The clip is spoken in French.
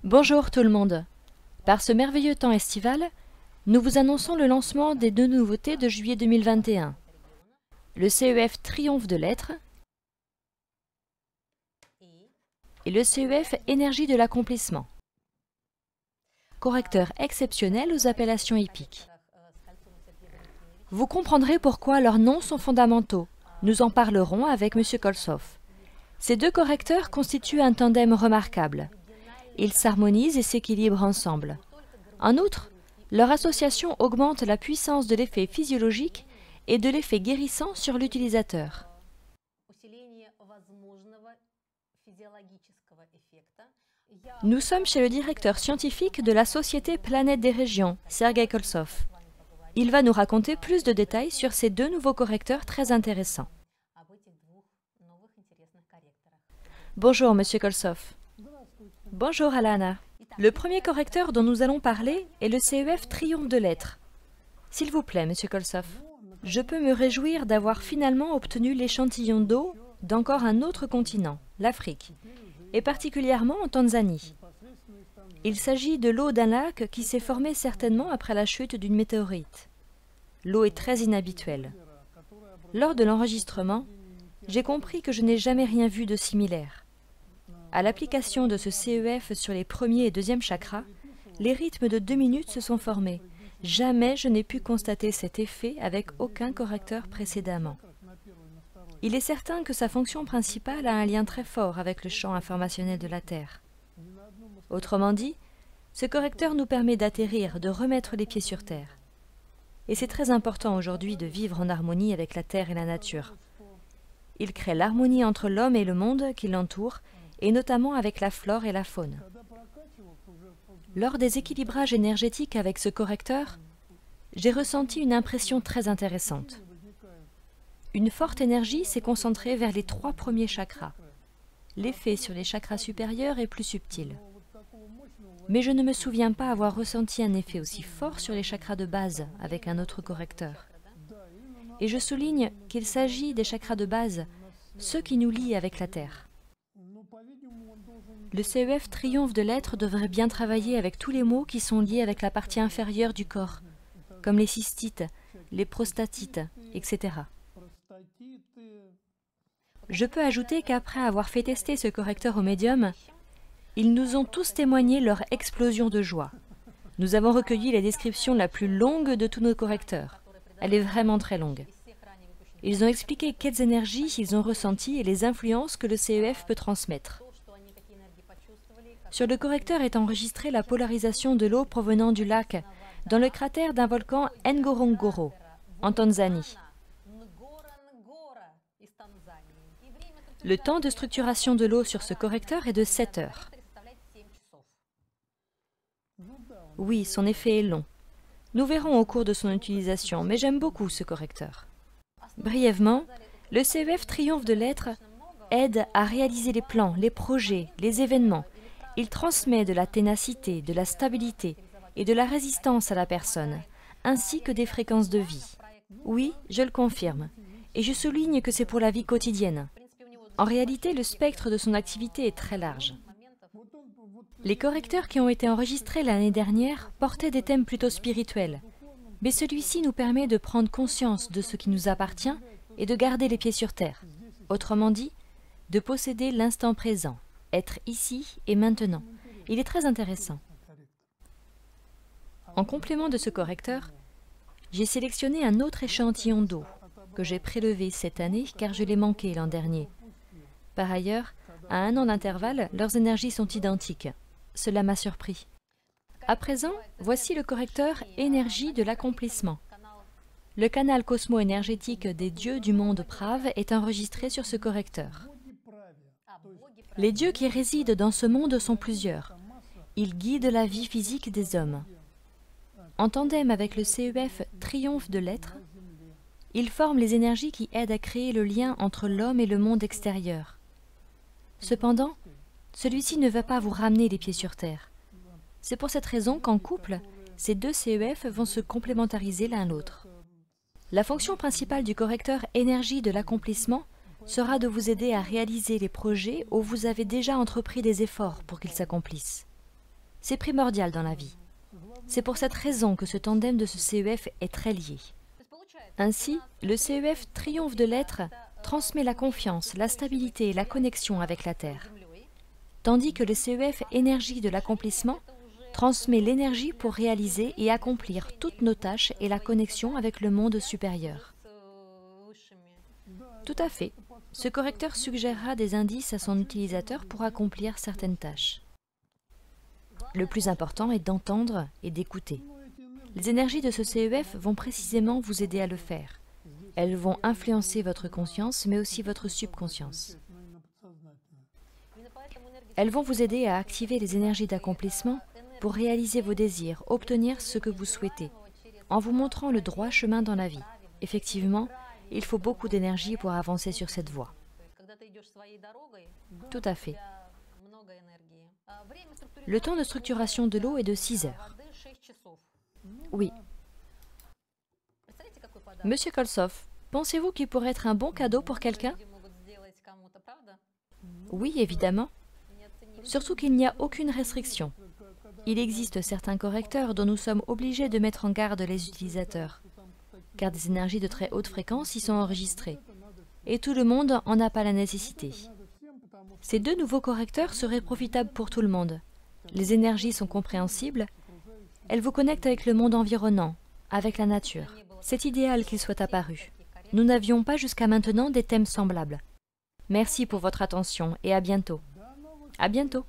Bonjour tout le monde. Par ce merveilleux temps estival, nous vous annonçons le lancement des deux nouveautés de juillet 2021. Le CEF Triomphe de l'être et le CEF Énergie de l'accomplissement. Correcteurs exceptionnels aux appellations épiques. Vous comprendrez pourquoi leurs noms sont fondamentaux. Nous en parlerons avec M. Kolsov. Ces deux correcteurs constituent un tandem remarquable. Ils s'harmonisent et s'équilibrent ensemble. En outre, leur association augmente la puissance de l'effet physiologique et de l'effet guérissant sur l'utilisateur. Nous sommes chez le directeur scientifique de la société Planète des Régions, Sergei Kolsov. Il va nous raconter plus de détails sur ces deux nouveaux correcteurs très intéressants. Bonjour, Monsieur Kolsov. Bonjour Alana. Le premier correcteur dont nous allons parler est le CEF Triomphe de l'être. S'il vous plaît, Monsieur Kolsov, je peux me réjouir d'avoir finalement obtenu l'échantillon d'eau d'encore un autre continent, l'Afrique, et particulièrement en Tanzanie. Il s'agit de l'eau d'un lac qui s'est formé certainement après la chute d'une météorite. L'eau est très inhabituelle. Lors de l'enregistrement, j'ai compris que je n'ai jamais rien vu de similaire. À l'application de ce CEF sur les premiers et deuxièmes chakras, les rythmes de 2 minutes se sont formés. Jamais je n'ai pu constater cet effet avec aucun correcteur précédemment. Il est certain que sa fonction principale a un lien très fort avec le champ informationnel de la Terre. Autrement dit, ce correcteur nous permet d'atterrir, de remettre les pieds sur Terre. Et c'est très important aujourd'hui de vivre en harmonie avec la Terre et la nature. Il crée l'harmonie entre l'homme et le monde qui l'entoure, et notamment avec la flore et la faune. Lors des équilibrages énergétiques avec ce correcteur, j'ai ressenti une impression très intéressante. Une forte énergie s'est concentrée vers les 3 premiers chakras. L'effet sur les chakras supérieurs est plus subtil. Mais je ne me souviens pas avoir ressenti un effet aussi fort sur les chakras de base avec un autre correcteur. Et je souligne qu'il s'agit des chakras de base, ceux qui nous lient avec la Terre. Le CEF Triomphe de l'être devrait bien travailler avec tous les maux qui sont liés avec la partie inférieure du corps, comme les cystites, les prostatites, etc. Je peux ajouter qu'après avoir fait tester ce correcteur au médium, ils nous ont tous témoigné leur explosion de joie. Nous avons recueilli la description la plus longue de tous nos correcteurs. Elle est vraiment très longue. Ils ont expliqué quelles énergies ils ont ressenties et les influences que le CEF peut transmettre. Sur le correcteur est enregistrée la polarisation de l'eau provenant du lac dans le cratère d'un volcan Ngorongoro, en Tanzanie. Le temps de structuration de l'eau sur ce correcteur est de 7 heures. Oui, son effet est long. Nous verrons au cours de son utilisation, mais j'aime beaucoup ce correcteur. Brièvement, le CEF Triomphe de l'être aide à réaliser les plans, les projets, les événements. Il transmet de la ténacité, de la stabilité et de la résistance à la personne, ainsi que des fréquences de vie. Oui, je le confirme, et je souligne que c'est pour la vie quotidienne. En réalité, le spectre de son activité est très large. Les correcteurs qui ont été enregistrés l'année dernière portaient des thèmes plutôt spirituels, mais celui-ci nous permet de prendre conscience de ce qui nous appartient et de garder les pieds sur terre. Autrement dit, de posséder l'instant présent. Être ici et maintenant. Il est très intéressant. En complément de ce correcteur, j'ai sélectionné un autre échantillon d'eau que j'ai prélevé cette année car je l'ai manqué l'an dernier. Par ailleurs, à 1 an d'intervalle, leurs énergies sont identiques. Cela m'a surpris. À présent, voici le correcteur Énergie de l'accomplissement. Le canal cosmo-énergétique des dieux du monde Prave est enregistré sur ce correcteur. Les dieux qui résident dans ce monde sont plusieurs. Ils guident la vie physique des hommes. En tandem avec le CEF Triomphe de l'être, ils forment les énergies qui aident à créer le lien entre l'homme et le monde extérieur. Cependant, celui-ci ne va pas vous ramener les pieds sur terre. C'est pour cette raison qu'en couple, ces deux CEF vont se complémentariser l'un l'autre. La fonction principale du correcteur Énergie de l'accomplissement sera de vous aider à réaliser les projets où vous avez déjà entrepris des efforts pour qu'ils s'accomplissent. C'est primordial dans la vie. C'est pour cette raison que ce tandem de ce CEF est très lié. Ainsi, le CEF triomphe de l'être transmet la confiance, la stabilité et la connexion avec la Terre, tandis que le CEF énergie de l'accomplissement transmet l'énergie pour réaliser et accomplir toutes nos tâches et la connexion avec le monde supérieur. Tout à fait. Ce correcteur suggérera des indices à son utilisateur pour accomplir certaines tâches. Le plus important est d'entendre et d'écouter. Les énergies de ce CEF vont précisément vous aider à le faire. Elles vont influencer votre conscience, mais aussi votre subconscience. Elles vont vous aider à activer les énergies d'accomplissement pour réaliser vos désirs, obtenir ce que vous souhaitez, en vous montrant le droit chemin dans la vie. Effectivement, il faut beaucoup d'énergie pour avancer sur cette voie. Tout à fait. Le temps de structuration de l'eau est de 6 heures. Oui. Monsieur Kolsov, pensez-vous qu'il pourrait être un bon cadeau pour quelqu'un? Oui, évidemment. Surtout qu'il n'y a aucune restriction. Il existe certains correcteurs dont nous sommes obligés de mettre en garde les utilisateurs, car des énergies de très haute fréquence y sont enregistrées, et tout le monde en n'a pas la nécessité. Ces 2 nouveaux correcteurs seraient profitables pour tout le monde. Les énergies sont compréhensibles, elles vous connectent avec le monde environnant, avec la nature. C'est idéal qu'ils soient apparus. Nous n'avions pas jusqu'à maintenant des thèmes semblables. Merci pour votre attention et à bientôt. À bientôt.